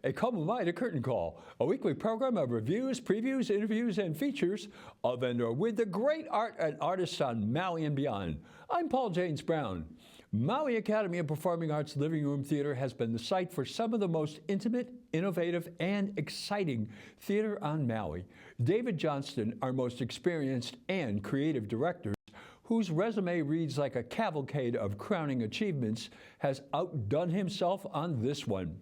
a Come By to Curtain Call, a weekly program of reviews, previews, interviews, and features of and with the great art and artists on Maui and beyond. I'm Paul James Brown. Maui Academy of Performing Arts Living Room Theater has been the site for some of the most intimate, innovative, and exciting theater on Maui. David Johnston, our most experienced and creative director, whose resume reads like a cavalcade of crowning achievements, has outdone himself on this one.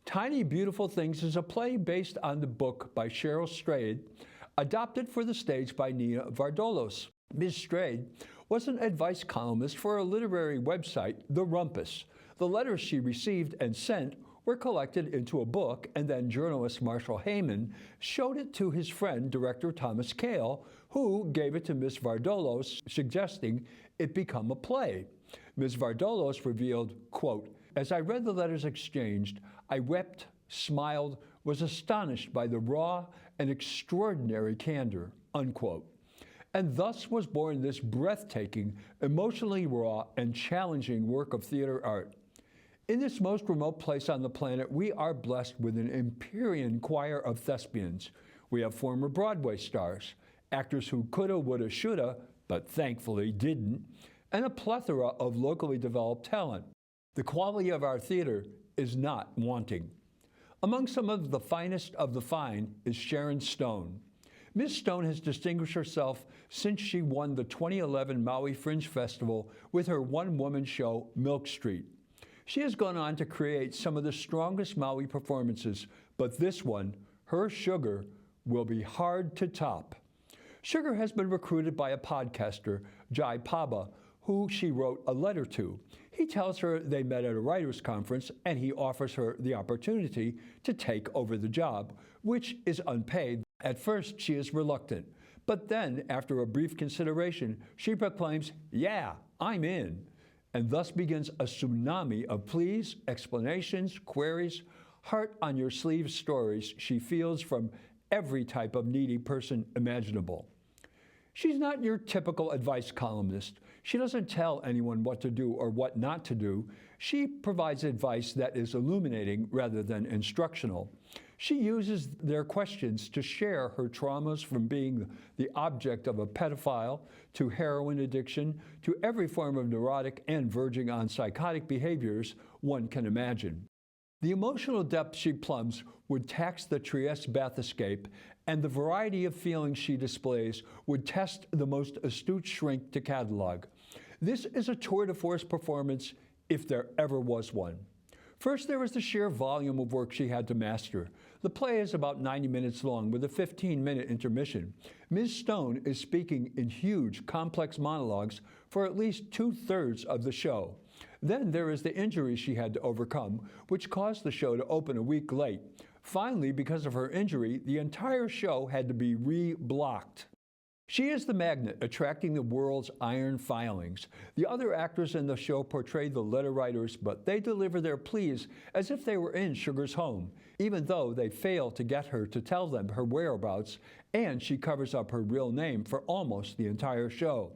Tiny Beautiful Things is a play based on the book by Sharyn Stone, adopted for the stage by Nina Vardalos. Ms. Strayed was an advice columnist for a literary website, The Rumpus. The letters she received and sent were collected into a book, and then journalist Marshall Heyman showed it to his friend, director Thomas Kail, who gave it to Ms. Vardalos, suggesting it become a play. Ms. Vardalos revealed, quote, "As I read the letters exchanged, I wept, smiled, was astonished by the raw and extraordinary candor," unquote. And thus was born this breathtaking, emotionally raw, and challenging work of theater art. In this most remote place on the planet, we are blessed with an Empyrean choir of thespians. We have former Broadway stars, actors who coulda, woulda, shoulda, but thankfully didn't, and a plethora of locally developed talent. The quality of our theater is not wanting. Among some of the finest of the fine is Sharyn Stone. Ms. Stone has distinguished herself since she won the 2011 Maui Fringe Festival with her one-woman show, Milk Street. She has gone on to create some of the strongest Maui performances, but this one, her Sugar, will be hard to top. Sugar has been recruited by a podcaster, Jai Paba, who she wrote a letter to. He tells her they met at a writer's conference, and he offers her the opportunity to take over the job, which is unpaid. At first, she is reluctant, but then, after a brief consideration, she proclaims, "Yeah, I'm in." And thus begins a tsunami of pleas, explanations, queries, heart-on-your-sleeve stories she feels from every type of needy person imaginable. She's not your typical advice columnist. She doesn't tell anyone what to do or what not to do. She provides advice that is illuminating rather than instructional. She uses their questions to share her traumas, from being the object of a pedophile to heroin addiction to every form of neurotic and verging on psychotic behaviors one can imagine. The emotional depth she plumbs would tax the Trieste bathyscape, and the variety of feelings she displays would test the most astute shrink to catalog. This is a tour de force performance, if there ever was one. First, there is the sheer volume of work she had to master. The play is about 90 minutes long with a 15-minute intermission. Ms. Stone is speaking in huge, complex monologues for at least 2/3 of the show. Then there is the injury she had to overcome, which caused the show to open a week late. Finally, because of her injury, the entire show had to be re-blocked. She is the magnet attracting the world's iron filings. The other actors in the show portray the letter writers, but they deliver their pleas as if they were in Sugar's home, even though they fail to get her to tell them her whereabouts, and she covers up her real name for almost the entire show.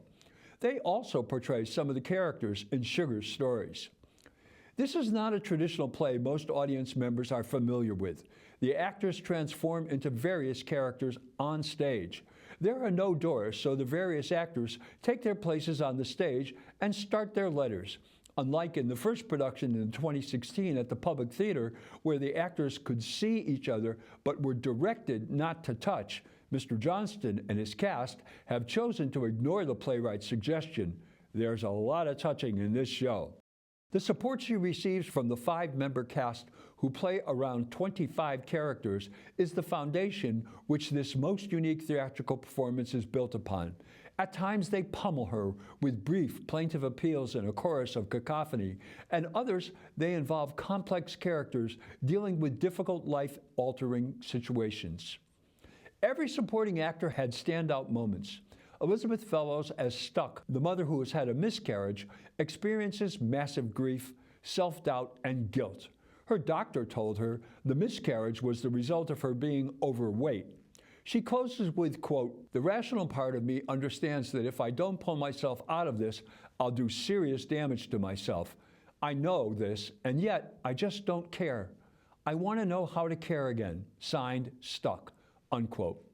They also portray some of the characters in Sugar's stories. This is not a traditional play most audience members are familiar with. The actors transform into various characters on stage. There are no doors, so the various actors take their places on the stage and start their letters. Unlike in the first production in 2016 at the Public Theater, where the actors could see each other but were directed not to touch, Mr. Johnston and his cast have chosen to ignore the playwright's suggestion. There's a lot of touching in this show. The support she receives from the 5-member cast, who play around 25 characters, is the foundation which this most unique theatrical performance is built upon. At times they pummel her with brief, plaintive appeals and a chorus of cacophony, and others they involve complex characters dealing with difficult life-altering situations. Every supporting actor had standout moments. Elizabeth Fellows as Stuck, the mother who has had a miscarriage, experiences massive grief, self-doubt, and guilt. Her doctor told her the miscarriage was the result of her being overweight. She closes with, quote, "The rational part of me understands that if I don't pull myself out of this, I'll do serious damage to myself. I know this, and yet I just don't care. I want to know how to care again. Signed, Stuck, unquote.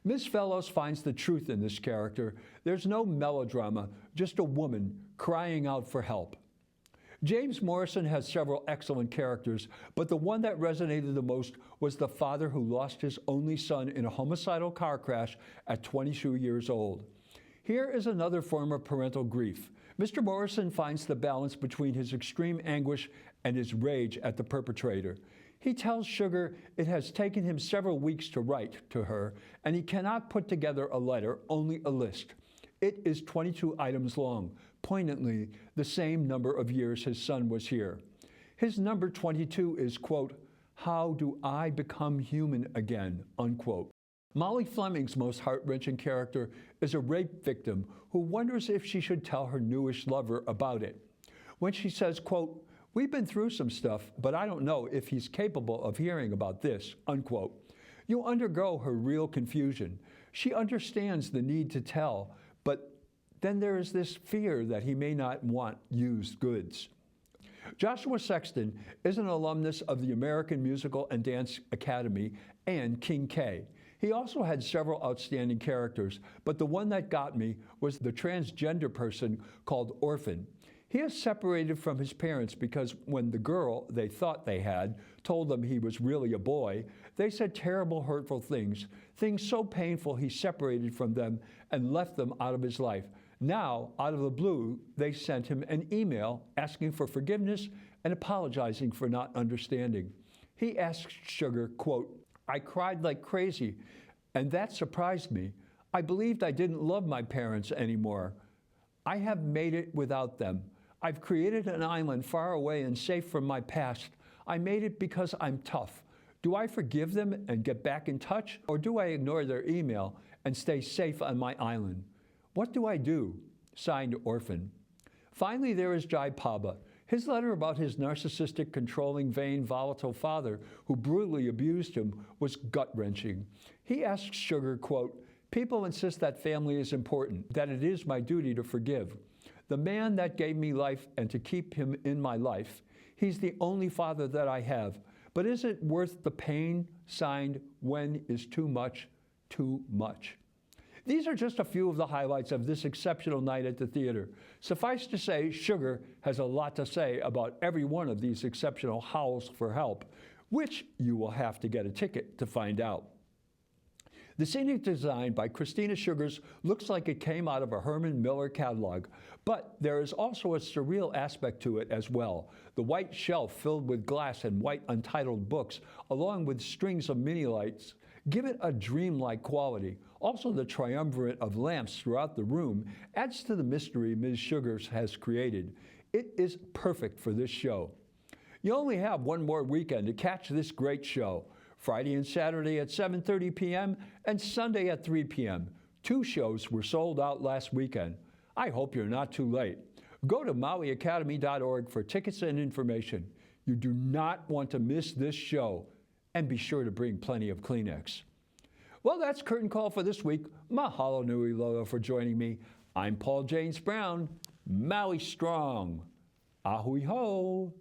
Ms. Fellows finds the truth in this character. There's no melodrama, just a woman crying out for help. James Morrison has several excellent characters, but the one that resonated the most was the father who lost his only son in a homicidal car crash at 22 years old. Here is another form of parental grief. Mr. Morrison finds the balance between his extreme anguish and his rage at the perpetrator. He tells Sugar it has taken him several weeks to write to her, and he cannot put together a letter, only a list. It is 22 items long, poignantly the same number of years his son was here. His number 22 is, quote, "How do I become human again?" unquote. Molli Fleming's most heart-wrenching character is a rape victim who wonders if she should tell her newish lover about it. When she says, quote, "We've been through some stuff, but I don't know if he's capable of hearing about this," unquote. You undergo her real confusion. She understands the need to tell, but then there is this fear that he may not want used goods. Joshua Sexton is an alumnus of the American Musical and Dance Academy and King K. He also had several outstanding characters, but the one that got me was the transgender person called Orphan. He is separated from his parents because when the girl they thought they had told them he was really a boy, they said terrible, hurtful things so painful he separated from them and left them out of his life. Now, out of the blue, they sent him an email asking for forgiveness and apologizing for not understanding. He asked Sugar, quote, "I cried like crazy, and that surprised me. I believed I didn't love my parents anymore. I have made it without them. I've created an island far away and safe from my past. I made it because I'm tough. Do I forgive them and get back in touch, or do I ignore their email and stay safe on my island? What do I do?" Signed, Orphan. Finally, there is Jai Paba. His letter about his narcissistic, controlling, vain, volatile father who brutally abused him was gut-wrenching. He asks Sugar, quote, "People insist that family is important, that it is my duty to forgive. The man that gave me life and to keep him in my life, he's the only father that I have. But is it worth the pain?" Signed, When is Too Much, Too Much. These are just a few of the highlights of this exceptional night at the theater. Suffice to say, Sugar has a lot to say about every one of these exceptional howls for help, which you will have to get a ticket to find out. The scenic design by Kristina Shugarʻs looks like it came out of a Herman Miller catalog, but there is also a surreal aspect to it as well. The white shelf filled with glass and white untitled books, along with strings of mini lights, give it a dreamlike quality. Also, the triumvirate of lamps throughout the room adds to the mystery Ms. Shugarʻs has created. It is perfect for this show. You only have one more weekend to catch this great show. Friday and Saturday at 7:30 p.m. and Sunday at 3 p.m. 2 shows were sold out last weekend. I hope you're not too late. Go to MolliAcademy.org for tickets and information. You do not want to miss this show. And be sure to bring plenty of Kleenex. Well, that's Curtain Call for this week. Mahalo nui loa for joining me. I'm Paul James Brown. Maui strong. Ahui ho.